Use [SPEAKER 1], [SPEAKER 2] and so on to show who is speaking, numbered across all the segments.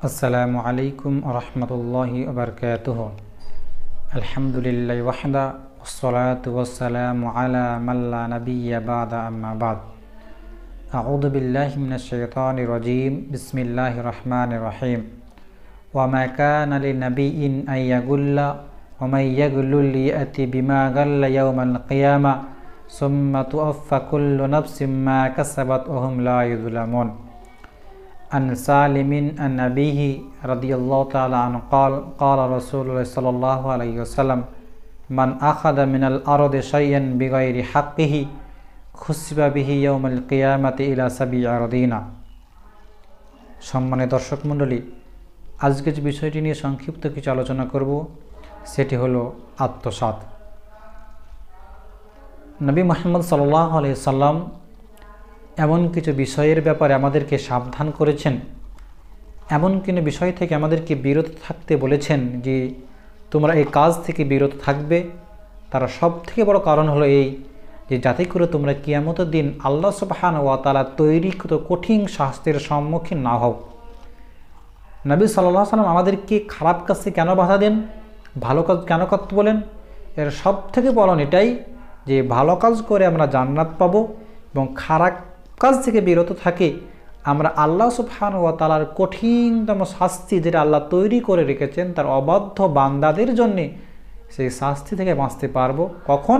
[SPEAKER 1] আসসালামু আলাইকুম রহমতুল্লাহি ওবরকাতুহু। আলহামদুলিল্লাহি ওয়াহদা ওয়াসসালাতু ওয়াসসালামু আলা মান লা নাবিয়্যা বা'দা আম্মা বা'দ। আউযু বিল্লাহি মিনাশ শাইতানির রাজীম। বিসমিল্লাহির রহমানির রহিম। ওয়া মা কানা লিনাবিয়্যিন আন ইয়াগুল্লা ওয়া মান ইয়াগলুল ইয়াতি বিমা গাল্লা ইয়াওমাল কিয়ামা সুম্মা তুওয়াফফা কুল্লু নাফসিম মা কাসাবাত ওয়া হুম লা ইউযলামুন। عن سالم عن أبيه رضي الله تعالى عنه قال قال رسول الله صلى الله عليه وسلم من أخذ من الأرض شيئا بغير حقه خسف به يوم القيامة إلى 7 أراضين। সম্মানিত দর্শক মণ্ডলী, আজকে যে বিষয়টি নিয়ে সংক্ষিপ্ত কিছু আলোচনা করব সেটি হলো আত্মসাৎ। নবী মুহাম্মদ সাল্লাল্লাহু আলাইহি সাল্লাম এমন কিছু বিষয়ের ব্যাপারে আমাদেরকে সাবধান করেছেন, এমন কোনো বিষয় থেকে আমাদেরকে বিরত থাকতে বলেছেন যে তোমরা এই কাজ থেকে বিরত থাকবে। তার সব থেকে বড় কারণ হলো এই যে যাতে করে তোমরা কিয়ামতের দিন আল্লাহ সুবহানাহু ওয়া তাআলা তৈরিকৃত কঠিন শাস্তির সম্মুখীন না হও। নবী সাল্লাল্লাহু আলাইহি সাল্লাম আমাদেরকে খারাপ কাজে কেন বাধা দেন, ভালো কাজ কেন করতে বলেন? এর সব থেকে বড় এটাই যে ভালো কাজ করে আমরা জান্নাত পাবো এবং খারাপ কাজ থেকে বিরত থাকে আমরা আল্লাহ সুবহানাহু ওয়া তাআলার কঠিনতম শাস্তি যেটা আল্লাহ তৈরি করে রেখেছেন তার অবাধ্য বান্দাদের জন্যে সেই শাস্তি থেকে বাঁচতে পারবো। কখন?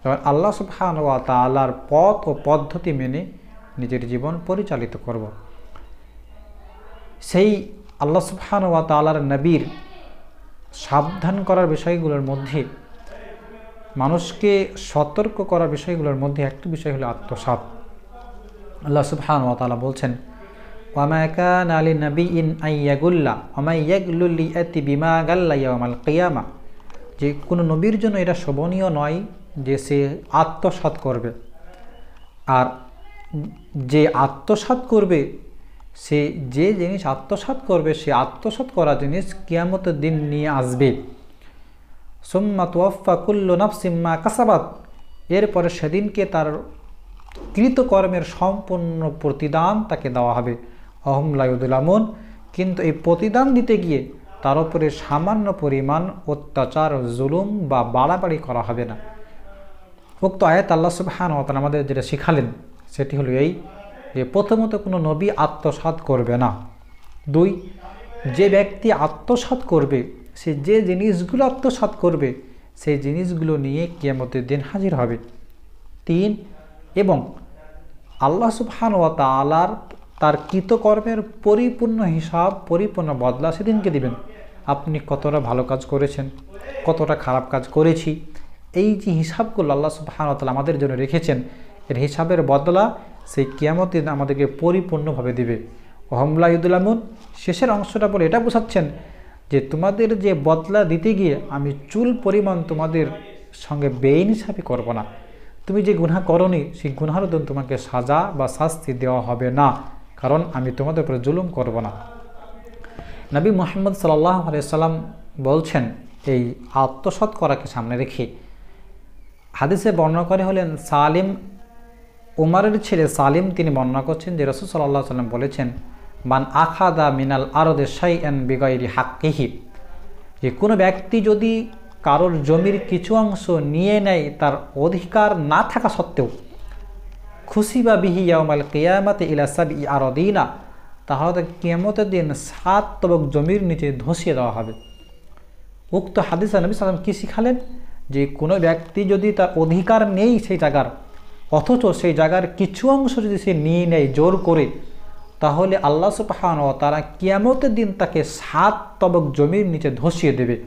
[SPEAKER 1] যখন আল্লাহ সুবহানাহু ওয়া তাআলার পথ ও পদ্ধতি মেনে নিজের জীবন পরিচালিত করব। সেই আল্লাহ সুবহানাহু ওয়া তাআলার নবীর সাবধান করার বিষয়গুলোর মধ্যে, মানুষকে সতর্ক করার বিষয়গুলোর মধ্যে একটি বিষয় হলো আত্মসাৎ। আল্লাহ সুবহানাহু ওয়া তাআলা বলছেন, ওয়া মা কানা লিনাবিয়্যিন আন ইয়াগুল্লা ওয়া মান ইয়াগলুল ইয়াতি বিমা গাল্লা ইয়াওমাল কিয়ামা। যে কোনো নবীর জন্য এটা শোভনীয় নয় যে সে আত্মসাৎ করবে, আর যে আত্মসাৎ করবে সে যে জিনিস আত্মসাৎ করবে সে আত্মসাৎ করা জিনিস কিয়ামতের দিন নিয়ে আসবে। সুম্মা তুওয়াফফা কুল্লু নাফসিম মা কাসাবাত। এরপরে সেদিনকে তার কৃতকর্মের সম্পূর্ণ প্রতিদান তাকে দেওয়া হবে। ওয়া হুম লা ইউযলামুন। কিন্তু এই প্রতিদান দিতে গিয়ে তার উপরে সামান্য পরিমাণ অত্যাচার, জুলুম বা বাড়াবাড়ি করা হবে না। উক্ত আয়াত আল্লাহ সুবহানাহু ওয়া তাআলা আমাদের যেটা শিখালেন সেটি হলো এই যে প্রথমত কোনো নবী আত্মসাৎ করবে না। 2, যে ব্যক্তি আত্মসাৎ করবে সে যে জিনিসগুলো আত্মসাৎ করবে সেই জিনিসগুলো নিয়ে কিয়ামতের দিন হাজির হবে। 3, এবং আল্লাহ সুবহানাহু ওয়া তাআলার তার কৃতকর্মের পরিপূর্ণ হিসাব, পরিপূর্ণ বদলা সেদিনকে দিবেন। আপনি কতটা ভালো কাজ করেছেন, কতটা খারাপ কাজ করেছি, এই যে হিসাবগুলো আল্লাহ সুবহানাহু ওয়া তাআলা আমাদের জন্য রেখেছেন এর হিসাবের বদলা সেই কিয়ামতের দিন আমাদেরকে পরিপূর্ণভাবে দিবে। ওয়া হুম লা ইউযলামুন। শেষের অংশটা বলে এটা বোঝাচ্ছেন যে তোমাদের যে বদলা দিতে গিয়ে আমি চুল পরিমাণ তোমাদের সঙ্গে বেইনসাফি করব না। তুমি যে গুনাহ করনি সেই গুনাহের জন্য তোমাকে সাজা বা শাস্তি দেওয়া হবে না, কারণ আমি তোমাদের উপরে জুলুম করব না। নবী মুহাম্মদ সাল্লাল্লাহু আলাইহি সাল্লাম বলছেন এই আত্মসাৎ করাকে সামনে রেখে, হাদিসে বর্ণনা করে হলেন সালিম, উমারের ছেলে সালিম, তিনি বর্ণনা করছেন যে রাসূল সাল্লাল্লাহু আলাইহি সাল্লাম বলেছেন, মান আখাদা মিনাল আরদি শাইআন বিগাইরি হাক্কিহি। যে কোনো ব্যক্তি যদি কারোর জমির কিছু অংশ নিয়ে নেয় তার অধিকার না থাকা সত্ত্বেও, খুসিবা বিহি ইয়াউমাল কিয়ামাতি ইলা 7 আরাদিনা, তাহলে কিয়ামতের দিন 7 তবক জমির নিচে ধসিয়ে দেওয়া হবে। উক্ত হাদিসে নবী সাল্লাল্লাহু আলাইহি ওয়াসাল্লাম কি শিখালেন যে কোনো ব্যক্তি যদি তার অধিকার নেই সেই জায়গার, অথচ সেই জায়গার কিছু অংশ যদি সে নিয়ে নেয় জোর করে, তাহলে আল্লাহ সুবহানাহু ওয়া তাআলা কিয়ামতের দিন তাকে 7 তবক জমির নিচে ধসিয়ে দেবে।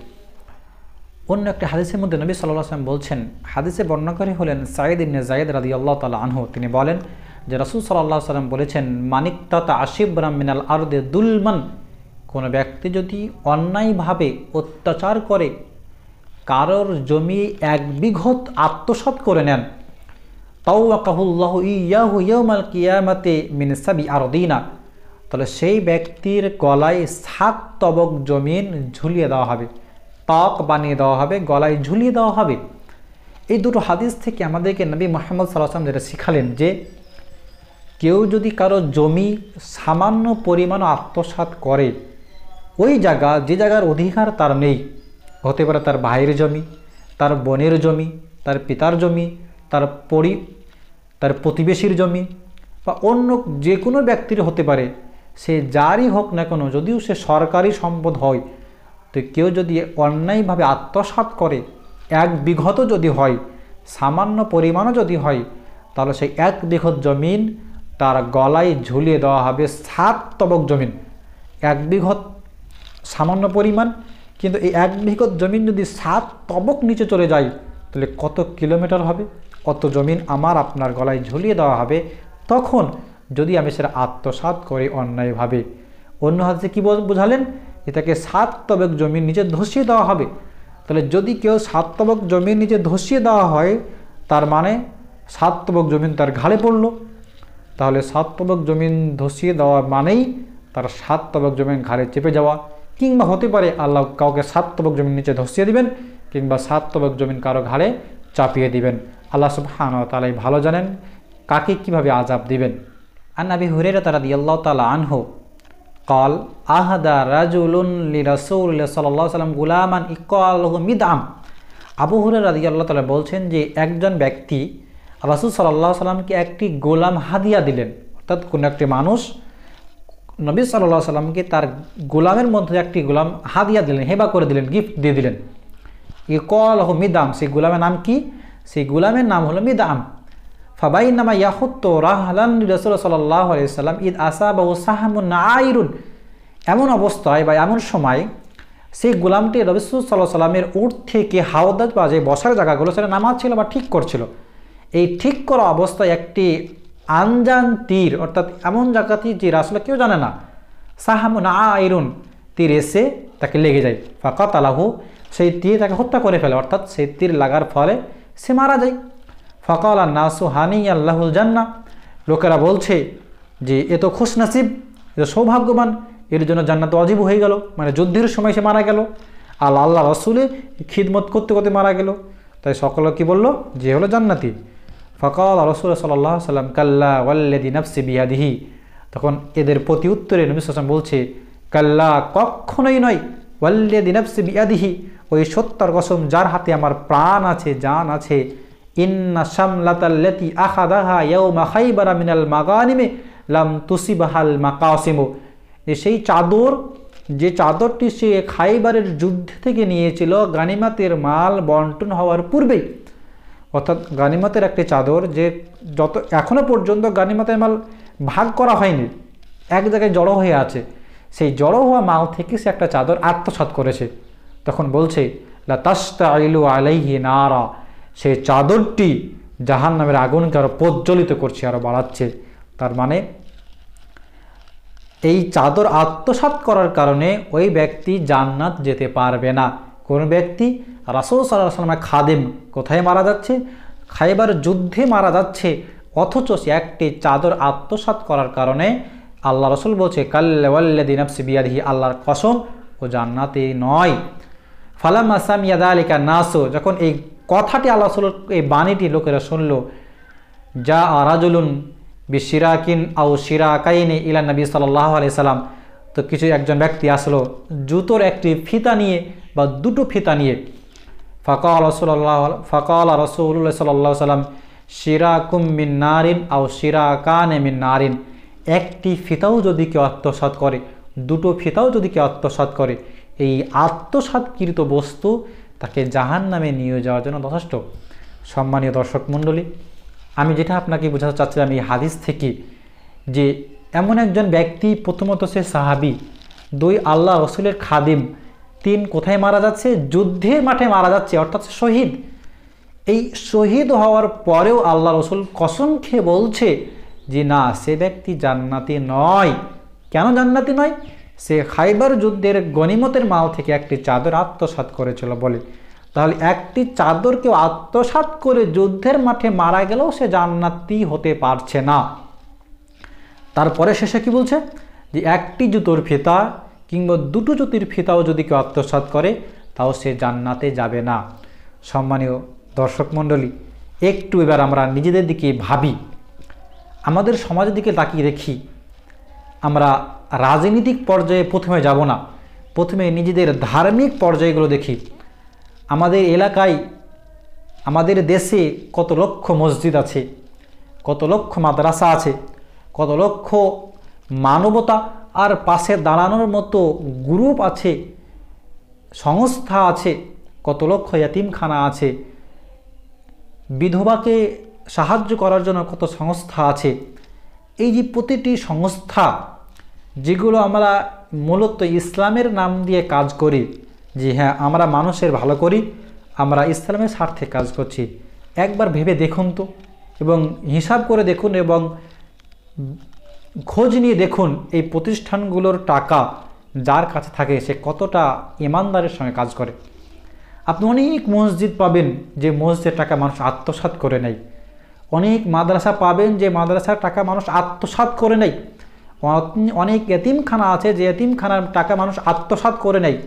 [SPEAKER 1] অন্য একটা হাদিসের মধ্যে নবী সাল্লাল্লাহু আলাইহি ওয়াসাল্লাম বলছেন, হাদিসে বর্ণনাকারী হলেন সাঈদ ইবনে যায়েদ রাদিয়াল্লাহু তাআলা আনহু, তিনি বলেন যে রাসূল সাল্লাল্লাহু আলাইহি ওয়াসাল্লাম বলেছেন, মানিকতাতা আশিবরাম মিনাল আরদি দুলমান। কোনো ব্যক্তি যদি অন্যায়ভাবে অত্যাচার করে কারোর জমি 1 বিঘত আত্মসাৎ করে নেন, তাওয়াকাহুল্লাহু ইয়াহু ইয়াউমাল কিয়ামাতি মিন 7 আরাদিনা, তাহলে সেই ব্যক্তির গলায় 7 তবক জমিন ঝুলিয়ে দেওয়া হবে, তাক বানিয়ে দেওয়া হবে, গলায় ঝুলিয়ে দেওয়া হবে। এই দুটো হাদিস থেকে আমাদেরকে নবী মুহাম্মদ সাল্লাল্লাহু আলাইহি ওয়াসাল্লাম যেটা শিখালেন যে কেউ যদি কারো জমি সামান্য পরিমাণ আত্মসাৎ করে ওই জায়গা, যে জায়গার অধিকার তার নেই, হতে পারে তার ভাইয়ের জমি, তার বোনের জমি, তার পিতার জমি, তার প্রতিবেশীর জমি, বা অন্য যে কোনো ব্যক্তির হতে পারে, সে যারই হোক না কেন, যদিও সে সরকারি সম্পদ হয়, তো কেউ যদি অন্যায়ভাবে আত্মসাৎ করে, 1 বিঘত যদি হয়, সামান্য পরিমাণও যদি হয়, তাহলে সেই 1 বিঘত জমিন তার গলায় ঝুলিয়ে দেওয়া হবে 7 তবক জমিন। 1 বিঘত সামান্য পরিমাণ, কিন্তু এই 1 বিঘত জমিন যদি 7 তবক নিচে চলে যায়, তাহলে কত কিলোমিটার হবে, কত জমিন আমার আপনার গলায় ঝুলিয়ে দেওয়া হবে, তখন যদি আমি সেটা আত্মসাৎ করি অন্যায়ভাবে। অন্য হাতে কি বোঝালেন, এটাকে 7 তবক জমির নিচে ধসিয়ে দেওয়া হবে। তাহলে যদি কেউ 7 তবক জমির নিচে ধসিয়ে দেওয়া হয়, তার মানে 7 তবক জমিন তার ঘাড়ে পড়ল। তাহলে 7 তবক জমিন ধসিয়ে দেওয়া মানেই তার 7 তবক জমিন ঘাড়ে চেপে যাওয়া, কিংবা হতে পারে আল্লাহ কাউকে 7 তবক জমিন নিচে ধসিয়ে দিবেন, কিংবা 7 তবক জমিন কারো ঘাড়ে চাপিয়ে দিবেন। আল্লাহ সুবহানাহু ওয়া তাআলা ভালো জানেন কাকে কিভাবে আযাব দিবেন। আন আবি হুরায়রা রাদিয়াল্লাহু তাআলা আনহু قال আহাদা রাজুলুন লিরাসূলিল্লাহ সাল্লাল্লাহু আলাইহি ওয়াসাল্লাম গুলামান ইকালহু মিদআম। আবু হুরায়রা রাদিয়াল্লাহু তাআলা বলছেন যে একজন ব্যক্তি রাসূল সাল্লাল্লাহু আলাইহি ওয়াসাল্লামকে একটি গোলাম হাদিয়া দিলেন, অর্থাৎ কোনো একটি মানুষ নবী সাল্লাল্লাহু আলাইহি ওয়াসাল্লামকে তার গোলামের মধ্যে একটি গোলাম হাদিয়া দিলেন, হেবা করে দিলেন, গিফট দিয়ে দিলেন। ইকালহু মিদআম, সেই গোলামের নাম কি? সেই গোলামের নাম হলো মিদআম। ফাবাইনামা ইয়াহুত্তু রাহলান রাসূলুল্লাহ সাল্লাল্লাহু আলাইহি ওয়াসাল্লাম ইদ আসাবাহু সাহমুন আইরুন, এমন অবস্থায় বা এমন সময় সেই গোলামটি রাসূল সাল্লাল্লাহু আলাইহি ওয়াসাল্লামের উট থেকে হাওদাজ বা যে বসার জায়গাগুলো সেটা নামাচ্ছিল বা ঠিক করছিল। এই ঠিক করা অবস্থায় একটি আনজান তীর, অর্থাৎ এমন জায়গাতে যে রাসূল কেউ জানে না, সাহমুন আইরুন, তীর এসে তাকে লেগে যায়। ফাকাতালাহু, সেই তীর তাকে হত্যা করে ফেলে, অর্থাৎ সেই তীর লাগার ফলে সে মারা যায়। ফাকাল নাসু হানি আল্লাহুল জান্নাহ, লোকেরা বলছে যে এ তো খুশনসিব, এ তো সৌভাগ্যবান, এর জন্য জান্নাত ওয়াজিব হয়ে গেল, মানে যুদ্ধের সময় সে মারা গেল, আল্লাহ রাসূলের খিদমত করতে করতে মারা গেল, তাই সকলে কি বলল যে হলো জান্নাতি। ফাকাল রাসূলুল্লাহ সাল্লাল্লাহু আলাইহি ওয়াসাল্লাম কাল্লা ওয়াল্লাযী নাফসি বিয়াদিহি, তখন এদের প্রতি উত্তরে নবী সাল্লাল্লাহু আলাইহি ওয়াসাল্লাম বলছে কাল্লা, কখনোই নয়, ওয়াল্লাযী নাফসি বিয়াদিহি, ওই সত্যর কসম যার হাতে আমার প্রাণ আছে, জান আছে, ইন্না শামলাতাল্লাতী আখাযাহা ইয়াওমা খায়বারা মিনাল মাগানিমি লাম তুসিবহাল মাকাসিমু, সেই চাদর, যে চাদরটি সে খাইবারের যুদ্ধ থেকে নিয়েছিল গানিমাতের মাল বন্টন হওয়ার পূর্বেই, অর্থাৎ গানিমাতের একটি চাদর যে যত এখনো পর্যন্ত গানিমাতের মাল ভাগ করা হয়নি, এক জায়গায় জড়ো হয়ে আছে, সেই জড়ো হওয়া মাল থেকে সে একটা চাদর আত্মসাৎ করেছে। তখন বলছে লা তাশতাইলু আলাইহি নারা, সেই চাদরটি জাহান্নামের আগুনকে আরো প্রজ্বলিত করছে, আরো বাড়াচ্ছে। তার মানে এই চাদর আত্মসাৎ করার কারণে ওই ব্যক্তি জান্নাত যেতে পারবে না। কোন ব্যক্তি? রাসূল সাল্লাল্লাহু আলাইহি ওয়াসাল্লামের খাদেম কোথায় মারা যাচ্ছে? খাইবার যুদ্ধে মারা যাচ্ছে, অথচ সে একটি চাদর আত্মসাৎ করার কারণে আল্লাহ রাসূল বলছে কাল্লা ওয়াল্লাযী নাফসি বিয়াদিহি, আল্লাহর কসম ও জান্নাতে নয়। ফালাম্মা সামিয়া যালিকা নাসু, যখন এই কথাটি আল্লাহ রাসূলের এই বাণীটি লোকেরা শুনল, যা রাজুলুন বিশিরাকিন আও শিরাকাইনি ইলা নবী সাল্লাল্লাহু আলাইহি সাল্লাম, তো কিছু একজন ব্যক্তি আসলো জুতোর একটি ফিতা নিয়ে বা দুটো ফিতা নিয়ে। ফাকাল রাসূলুল্লাহ সাল্লাল্লাহু আলাইহি সাল্লাম শিরাকুম মিন নারিন আও শিরাকানে মিন নারিন, একটি ফিতাও যদি কেউ আত্মসাৎ করে, দুটো ফিতাও যদি কেউ আত্মসাৎ করে, এই আত্মসাৎকৃত বস্তু তাকে জাহান্নামে নিয়ে যাওয়ার জন্য যথেষ্ট। সম্মানীয় দর্শক মণ্ডলী, আমি যেটা আপনাকে বোঝাতে চাচ্ছিলাম এই হাদিস থেকে, যে এমন একজন ব্যক্তি, প্রথমত সে সাহাবী, 2 আল্লাহ রাসূলের খাদিম, 3 কোথায় মারা যাচ্ছে? যুদ্ধের মাঠে মারা যাচ্ছে, অর্থাৎ শহীদ। এই শহীদ হওয়ার পরেও আল্লাহ রাসূল কসম খেয়ে বলছে যে না, সে ব্যক্তি জান্নাতি নয়। কেন জান্নাতি নয়? সে খাইবার যুদ্ধের গনিমতের মাল থেকে একটি চাদর আত্মসাৎ করেছিল বলে। তাহলে একটি চাদর কেউ আত্মসাৎ করে যুদ্ধের মাঠে মারা গেলেও সে জান্নাতি হতে পারছে না। তারপরে শেষে কি বলছে? যে একটি জুতোর ফিতা কিংবা দুটো জুতির ফিতাও যদি কেউ আত্মসাৎ করে, তাও সে জান্নাতে যাবে না। সম্মানীয় দর্শক মণ্ডলী, একটু এবার আমরা নিজেদের দিকে ভাবি, আমাদের সমাজের দিকে তাকিয়ে দেখি। আমরা রাজনৈতিক পর্যায়ে প্রথমে যাব না, প্রথমে নিজেদের ধার্মিক পর্যায়গুলো দেখি। আমাদের এলাকায়, আমাদের দেশে কত লক্ষ মসজিদ আছে, কত লক্ষ মাদ্রাসা আছে, কত লক্ষ মানবতা আর পাশে দাঁড়ানোর মতো গ্রুপ আছে, সংস্থা আছে, কত লক্ষ ইয়াতিমখানা আছে, বিধবাকে সাহায্য করার জন্য কত সংস্থা আছে। এই যে প্রতিটি সংস্থা, যেগুলো আমরা মূলত ইসলামের নাম দিয়ে কাজ করি, যে হ্যাঁ আমরা মানুষের ভালো করি, আমরা ইসলামের স্বার্থে কাজ করছি, একবার ভেবে দেখুন তো, এবং হিসাব করে দেখুন এবং খোঁজ নিয়ে দেখুন এই প্রতিষ্ঠানগুলোর টাকা যার কাছে থাকে সে কতটা ইমানদারের সঙ্গে কাজ করে। আপনি অনেক মসজিদ পাবেন যে মসজিদের টাকা মানুষ আত্মসাৎ করে নেয়, অনেক মাদ্রাসা পাবেন যে মাদ্রাসার টাকা মানুষ আত্মসাৎ করে নেয়, অনেক এতিমখানা আছে যে এতিমখানার টাকা মানুষ আত্মসাৎ করে নেয়,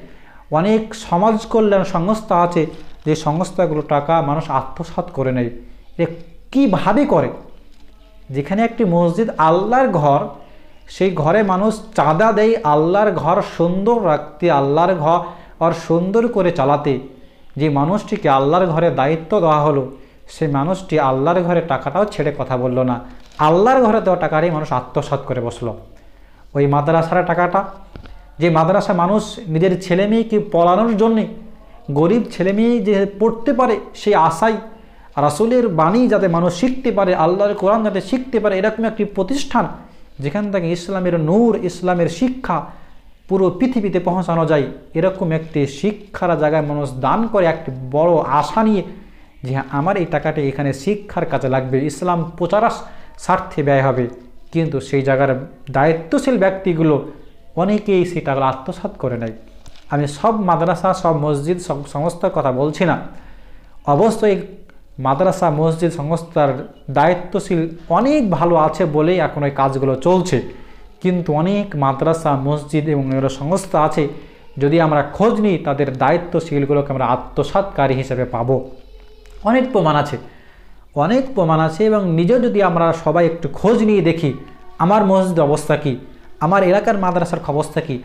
[SPEAKER 1] অনেক সমাজ কল্যাণ সংস্থা আছে যে সংস্থাগুলো টাকা মানুষ আত্মসাৎ করে নেয়। এ কীভাবে করে? যেখানে একটি মসজিদ আল্লাহর ঘর, সেই ঘরে মানুষ চাঁদা দেয় আল্লাহর ঘর সুন্দর রাখতে, আল্লাহর ঘর আর সুন্দর করে চালাতে। যে মানুষটিকে আল্লাহর ঘরে দায়িত্ব দেওয়া হলো, সেই মানুষটি আল্লাহর ঘরে টাকাটাও ছেড়ে কথা বলল না, আল্লাহর ঘরে দেওয়া টাকারই মানুষ আত্মসাৎ করে বসলো। ওই মাদ্রাসার টাকাটা, যে মাদ্রাসা মানুষ নিজের ছেলে মেয়েকে পড়ানোর জন্যে, গরিব ছেলে মেয়ে যে পড়তে পারে সেই আশায়, রাসূলের বাণী যাতে মানুষ শিখতে পারে, আল্লাহর কোরআন যাতে শিখতে পারে, এরকম একটি প্রতিষ্ঠান যেখান থেকে ইসলামের নূর, ইসলামের শিক্ষা পুরো পৃথিবীতে পৌঁছানো যায়, এরকম একটি শিক্ষার জায়গায় মানুষ দান করে একটি বড় আশা নিয়ে যে আমার এই টাকাটি এখানে শিক্ষার কাজে লাগবে, ইসলাম প্রচারের স্বার্থে ব্যয় হবে। কিন্তু সেই জায়গার দায়িত্বশীল ব্যক্তিগুলো অনেকেই সেই টাকা আত্মসাৎ করে নেয়। আমি সব মাদ্রাসা, সব মসজিদ, সব সংস্থার কথা বলছি না, অবশ্যই মাদ্রাসা, মসজিদ, সংস্থার দায়িত্বশীল অনেক ভালো আছে বলেই এখন ওই কাজগুলো চলছে। কিন্তু অনেক মাদ্রাসা, মসজিদ এবং এগুলো সংস্থা আছে, যদি আমরা খোঁজ নিই তাদের দায়িত্বশীলগুলোকে আমরা আত্মসাৎকারী হিসেবে পাবো। অনেক প্রমাণ আছে, অনেক প্রমাণ আছে। এবং নিজেও যদি আমরা সবাই একটু খোঁজ নিয়ে দেখি আমার মসজিদের অবস্থা কী, আমার এলাকার মাদ্রাসার অবস্থা কী,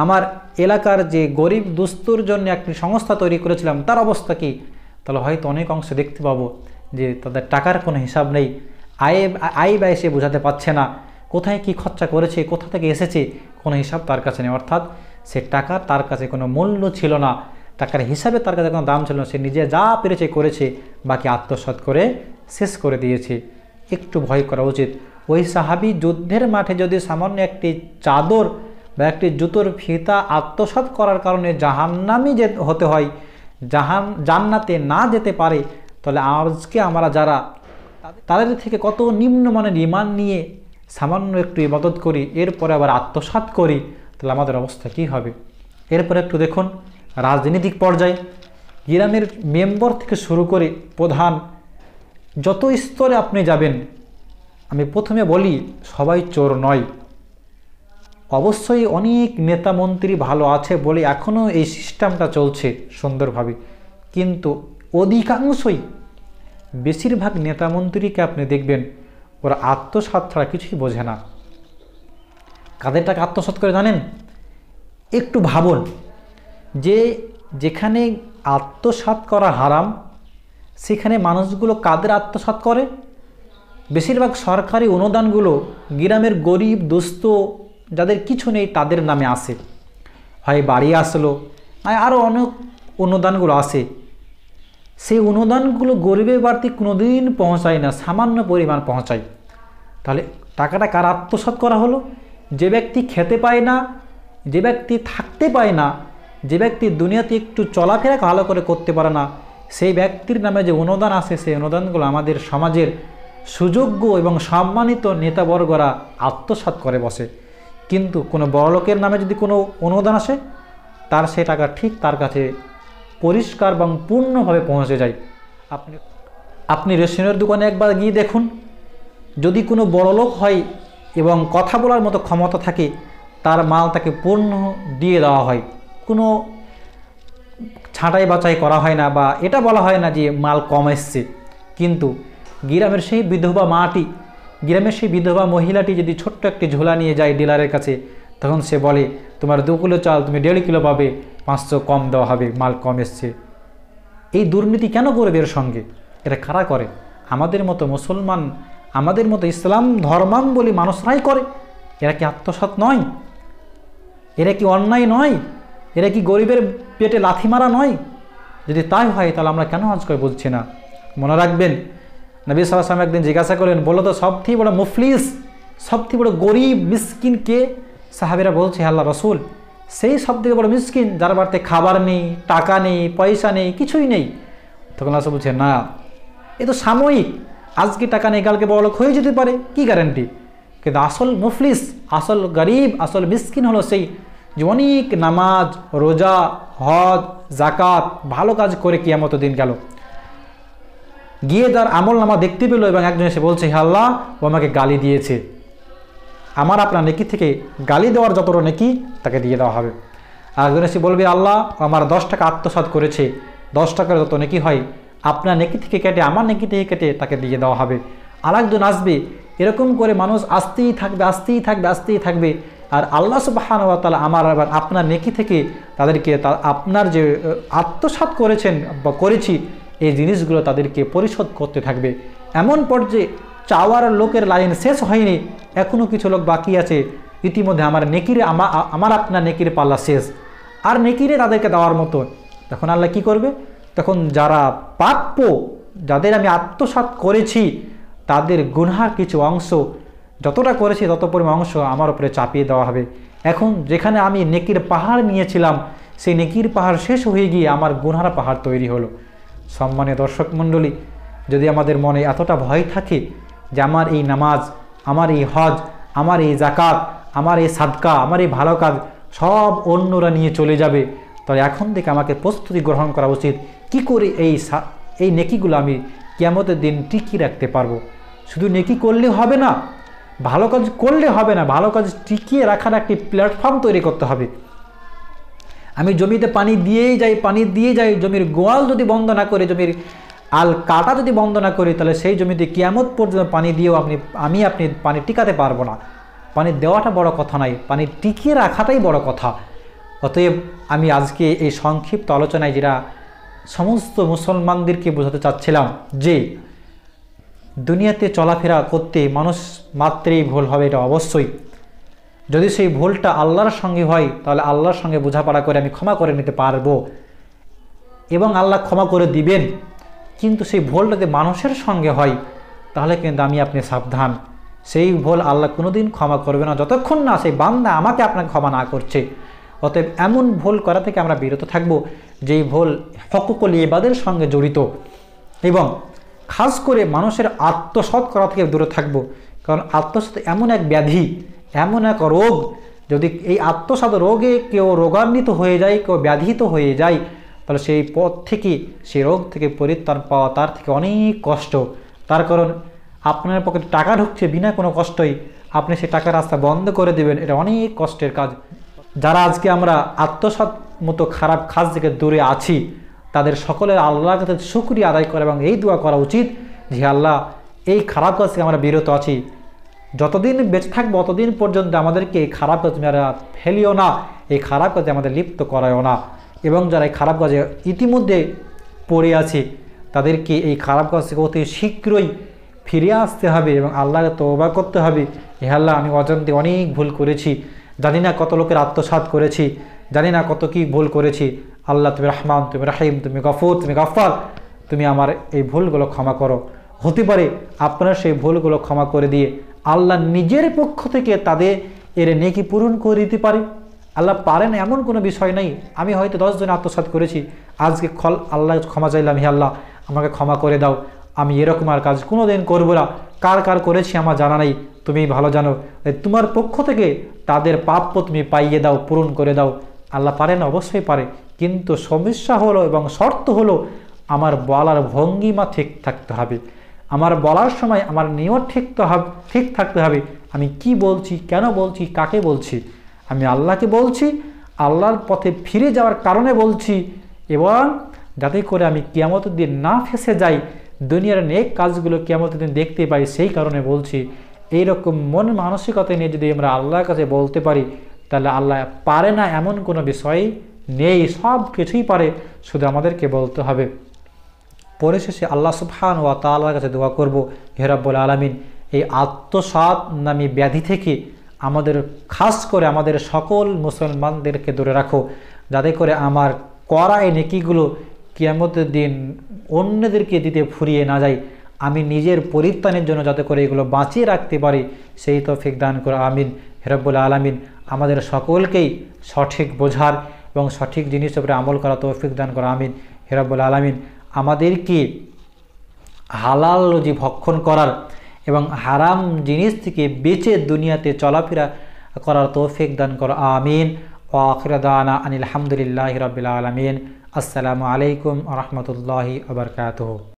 [SPEAKER 1] আমার এলাকার যে গরিব দুস্থর জন্য একটি সংস্থা তৈরি করেছিলাম তার অবস্থা কী, তাহলে হয়তো অনেক অংশে দেখতে পাবো যে তাদের টাকার কোনো হিসাব নেই, আয় ব্যয় সে বোঝাতে পারছে না, কোথায় কি খরচা করেছে, কোথা থেকে এসেছে কোনো হিসাব তার কাছে নেই। অর্থাৎ সে টাকার তার কাছে কোনো মূল্য ছিল না, টাকার হিসাবে তার কাছে কোনো দাম ছিল না, সে নিজে যা পেরেছে করেছে, বাকি আত্মসাৎ করে শেষ করে দিয়েছে। একটু ভয় করা উচিত। ওই সাহাবী যুদ্ধের মাঠে যদি সামান্য একটি চাদর বা একটি জুতোর ফিতা আত্মসাৎ করার কারণে জাহান্নামী হতে হয়, জান্নাতে না যেতে পারে, তাহলে আজকে আমরা যারা তাদের থেকে কত নিম্নমানের ঈমান নিয়ে সামান্য একটু ইবাদত করি, এরপরে আবার আত্মসাৎ করি, তাহলে আমাদের অবস্থা কী হবে? এরপরে একটু দেখুন রাজনৈতিক পর্যায়ে, গ্রামের মেম্বার থেকে শুরু করে প্রধান, যত স্তরে আপনি যাবেন, আমি প্রথমে বলি সবাই চোর নয়। অবশ্যই অনেক নেতা মন্ত্রী ভালো আছে বলে এখনও এই সিস্টেমটা চলছে সুন্দরভাবে, কিন্তু অধিকাংশই, বেশিরভাগ নেতা মন্ত্রীকে আপনি দেখবেন ওরা আত্মসাৎ ছাড়া কিছুই বোঝে না। কাদের টাকা আত্মসাৎ করে জানেন? একটু ভাবুন, যে যেখানে আত্মসাৎ করা হারাম সেখানে মানুষগুলো কাদের আত্মসাৎ করে? বেশিরভাগ সরকারি অনুদানগুলো গ্রামের গরিব দুস্থ যাদের কিছু নেই তাদের নামে আসে, হয় বাড়ি আসলো, আরও অনেক অনুদানগুলো আসে। সেই অনুদানগুলো গরিবের বাড়িতে কোনোদিন পৌঁছায় না, সামান্য পরিমাণ পৌঁছায়। তাহলে টাকাটা কার আত্মসাৎ করা হলো? যে ব্যক্তি খেতে পায় না, যে ব্যক্তি থাকতে পায় না, যে ব্যক্তি দুনিয়াতে একটু চলাফেরা ভালো করে করতে পারে না, সেই ব্যক্তির নামে যে অনুদান আসে, সেই অনুদানগুলো আমাদের সমাজের সুযোগ্য এবং সম্মানিত নেতাবর্গরা আত্মসাৎ করে বসে। কিন্তু কোনো বড়লোকের নামে যদি কোনো অনুদান আসে, তার সেই টাকা ঠিক তার কাছে পরিষ্কার এবং পূর্ণভাবে পৌঁছে যায়। আপনি রেশনের দোকানে একবার গিয়ে দেখুন, যদি কোনো বড়লোক হয় এবং কথা বলার মতো ক্ষমতা থাকে, তার মাল তাকে পূর্ণ দিয়ে দেওয়া হয়, কোনো ছাঁটাই বাছাই করা হয় না, বা এটা বলা হয় না যে মাল কম এসছে। কিন্তু গ্রামের সেই বিধবা মাটি, গ্রামের সেই বিধবা মহিলাটি যদি ছোট্ট একটি ঝোলা নিয়ে যায় ডিলারের কাছে, তখন সে বলে তোমার 2 কিলো চাল তুমি 1.5 কিলো পাবে, 500 কম দেওয়া হবে, মাল কম এসছে। এই দুর্নীতি কেন করবে এর সঙ্গে? এটা কারা করে? আমাদের মতো মুসলমান, আমাদের মতো ইসলাম ধর্মাবলম্বী মানুষরাই করে। এরা কি আত্মসৎ নয়? এরা কি অন্যায় নয়? এরা কি গরিবের পেটে লাথি মারা নয়? যদি তাই হয় তাহলে আমরা কেন আজ করে বলছি না? মনে রাখবেন, নবী সাল্লাল্লাহু আলাইহি ওয়াসাল্লাম একদিন জিজ্ঞাসা করলেন, বলো তো সবথেকে বড় মুফলিস, সবথেকে বড় গরিব মিসকিন কে? সাহাবীরা বলছে, আল্লাহ রসুল, সেই সবথেকে বড় মিসকিন যার বাড়িতে খাবার নেই, টাকা নেই, পয়সা নেই, কিছুই নেই। তখন রাসূল বলছে, না, এ তো সাময়িক, আজকে টাকা নেই কালকে বড়লোক হয়ে যেতে পারে, কি গ্যারান্টি? কিন্তু আসল মুফলিস, আসল গরিব, আসল মিসকিন হলো সেই যে অনেক নামাজ, রোজা, হজ, জাকাত, ভালো কাজ করে কিয়ামত দিন গেল, গিয়ে তার আমল নামা দেখতে পেল এবং একজন এসে বলছে, হে আল্লাহ, ও আমাকে গালি দিয়েছে, আমার আপনার নেকি থেকে গালি দেওয়ার যতটা নেকি তাকে দিয়ে দেওয়া হবে। আর একজন এসে বলবে, আল্লাহ, ও আমার 10 টাকা আত্মসাৎ করেছে, 10 টাকার যত নেকি হয় আপনার নেকি থেকে কেটে আমার নেকি থেকে কেটে তাকে দিয়ে দেওয়া হবে। আর একজন আসবে, এরকম করে মানুষ আসতেই থাকবে, আসতেই থাকবে, আসতেই থাকবে। আর আল্লাহ সুবহানাহু ওয়া তাআলা আমার এবং আপনার নেকি থেকে তাদেরকে আপনার যে আত্মসাৎ করেছেন বা করেছি এই জিনিসগুলো তাদেরকে পরিশোধ করতে থাকবে। এমন পর্যায়ে চাওয়ার লোকের লাইন শেষ হয়নি, এখনও কিছু লোক বাকি আছে, ইতিমধ্যে আমার নেকিরে আমার আপনার নেকির পাল্লা শেষ, আর নেকিরে তাদেরকে দেওয়ার মতো। তখন আল্লাহ কি করবে? তখন যারা প্রাপ্য, যাদের আমি আত্মসাৎ করেছি, তাদের গুনহার কিছু অংশ, যতটা করেছি তত পরিমাণ অংশ আমার উপরে চাপিয়ে দেওয়া হবে। এখন যেখানে আমি নেকির পাহাড় নিয়েছিলাম, সেই নেকির পাহাড় শেষ হয়ে গিয়ে আমার গুনহার পাহাড় তৈরি হলো। সম্মানীয় দর্শক মণ্ডলী, যদি আমাদের মনে এতটা ভয় থাকে যে আমার এই নামাজ, আমার এই হজ, আমার এই জাকাত, আমার এই সাদকা, আমার এই ভালো কাজ সব অন্যরা নিয়ে চলে যাবে, তাহলে এখন থেকে আমাকে প্রস্তুতি গ্রহণ করা উচিত কি করে এই নেকিগুলো আমি কিয়ামতের দিন টিকিয়ে রাখতে পারবো। শুধু নেকি করলে হবে না, ভালো কাজ করলে হবে না, ভালো কাজ টিকিয়ে রাখার একটি প্ল্যাটফর্ম তৈরি করতে হবে। আমি জমিতে পানি দিয়েই যাই, জমির গোয়াল যদি বন্ধ না করে, জমির আল কাটা যদি বন্ধ না করি, তাহলে সেই জমিতে কিয়ামত পর্যন্ত পানি দিয়েও আপনি পানি টিকাতে পারবো না। পানি দেওয়াটা বড় কথা নয়, পানি টিকিয়ে রাখাটাই বড় কথা। অতএব আমি আজকে এই সংক্ষিপ্ত আলোচনায় যেটা সমস্ত মুসলমানদেরকে বোঝাতে চাচ্ছিলাম যে দুনিয়াতে চলাফেরা করতে মানুষ মাত্রেই ভুল হবে, এটা অবশ্যই। যদি সেই ভুলটা আল্লাহর সঙ্গে হয় তাহলে আল্লাহর সঙ্গে বোঝাপড়া করে আমি ক্ষমা করে নিতে পারবো এবং আল্লাহ ক্ষমা করে দিবেন। কিন্তু সেই ভুল যদি মানুষের সঙ্গে হয় তাহলে কিন্তু আমি আপনি সাবধান, সেই ভুল আল্লাহ কোনোদিন ক্ষমা করবে না যতক্ষণ না সেই বান্দা আমাকে আপনাকে ক্ষমা না করছে। অতএব এমন ভুল করা থেকে আমরা বিরত থাকব যেই ভুল হকুকুল ইবাদের সঙ্গে জড়িত, এবং খাস করে মানুষের আত্মসৎ করা থেকে দূরে থাকব। কারণ আত্মসৎ এমন এক ব্যাধি, এমন এক রোগ, যদি এই আত্মসৎ রোগে কেউ রোগান্বিত হয়ে যায়, কেউ ব্যাধিত হয়ে যায়, তাহলে সেই পথ থেকে, সেই রোগ থেকে পরিত্রাণ পাওয়া তার থেকে অনেক কষ্ট। তার কারণ আপনার পকেটে টাকা ঢুকছে বিনা কোনো কষ্টই, আপনি সেই টাকার রাস্তা বন্ধ করে দেবেন, এটা অনেক কষ্টের কাজ। যারা আজকে আমরা আত্মসৎ মতো খারাপ কাজ থেকে দূরে আছি, তাদের সকলের আল্লাহর কাছে শুকরিয়া আদায় করা এবং এই দোয়া করা উচিত যে আল্লাহ, এই খারাপ কাজ থেকে আমরা বিরত আছি, যতদিন বেঁচে থাকবো ততদিন পর্যন্ত আমাদেরকে এই খারাপ কাজ ফেলিও না, এই খারাপ কাজে আমাদের লিপ্ত করায়ও না। এবং যারা এই খারাপ কাজে ইতিমধ্যে পড়ে আছে তাদেরকে এই খারাপ কাজ থেকে অতি শীঘ্রই ফিরে আসতে হবে এবং আল্লাহকে তওবা করতে হবে। হে আল্লাহ, আমি অজান্তে অনেক ভুল করেছি, জানি না কত লোকের আত্মসাৎ করেছি, জানি না কত কি ভুল করেছি। আল্লাহ তুমি রহমান, তুমি রাহিম, তুমি গফুর, তুমি গফফার, তুমি আমার এই ভুলগুলো ক্ষমা করো। হতে পারে আপনারা সেই ভুলগুলো ক্ষমা করে দিয়ে আল্লাহ নিজের পক্ষ থেকে তাদের এর নেকি পূরণ করে দিতে পারে। আল্লাহ পারেন এমন কোনো বিষয় নেই। আমি হয়তো 10 জন আত্মসাৎ করেছি, আজকে আল্লাহ ক্ষমা চাইলাম, হে আল্লাহ আমাকে ক্ষমা করে দাও, আমি এরকম আর কাজ কোনো দিন করবো না। কার কার করেছি আমার জানা নেই, তুমি ভালো জানো। তোমার পক্ষ থেকে তাদের প্রাপ্য তুমি পাইয়ে দাও, পূরণ করে দাও। আল্লাহ পারেন, অবশ্যই পারে, কিন্তু সমস্যা হলো এবং শর্ত হলো আমার বলার ভঙ্গিমা ঠিক থাকতে হবে, আমার বলার সময় আমার নিয়ত ঠিক থাকতে হবে। আমি কি বলছি, কেন বলছি, কাকে বলছি, আমি আল্লাহকে বলছি, আল্লাহর পথে ফিরে যাওয়ার কারণে বলছি, এবং যাতে করে আমি কিয়ামতের দিন না ফেঁসে যাই, দুনিয়ার নেক কাজগুলো কিয়ামতের দিন দেখতে পাই, সেই কারণে বলছি। এইরকম মন মানসিকতা নিয়ে যদি আমরা আল্লাহর কাছে বলতে পারি, তাহলে আল্লাহ পারে না এমন কোনো বিষয় নেই, সব কিছুই পারে, শুধু আমাদেরকে বলতে হবে। পরিশেষে আল্লাহ সুবহানাহু ওয়া তাআলার কাছে দোয়া করব, হে রাব্বুল আলামিন এই আত্মসাৎ নামী ব্যাধি থেকে আমাদের, খাস করে আমাদের সকল মুসলমানদেরকে দূরে রাখো, যাতে করে আমার করা এই নেকিগুলো কিয়ামতের দিন অন্যদেরকে দিতে ফুরিয়ে না যায়, আমি নিজের পরিত্রাণের জন্য যাতে করে এগুলো বাঁচিয়ে রাখতে পারি, সেই তৌফিক দান করো, আমিন। হে রাব্বুল আলামিন আমাদের সকলকেই সঠিক বোঝার এবং সঠিক জিনিসের উপরে আমল করা তৌফিক দান করো, আমিন। হে রাব্বুল আলামিন আমাদেরকে হালাল রুজি ভক্ষণ করার এবং হারাম জিনিস থেকে বেঁচে দুনিয়াতে চলাফেরা করার তৌফিক দান করো, আমিন। ওয়া আখিরু দাওয়ানা আনিল হামদুলিল্লাহি রাব্বিল আলামিন। আসসালামু আলাইকুম ওয়া রাহমাতুল্লাহি ওয়া বারাকাতুহু।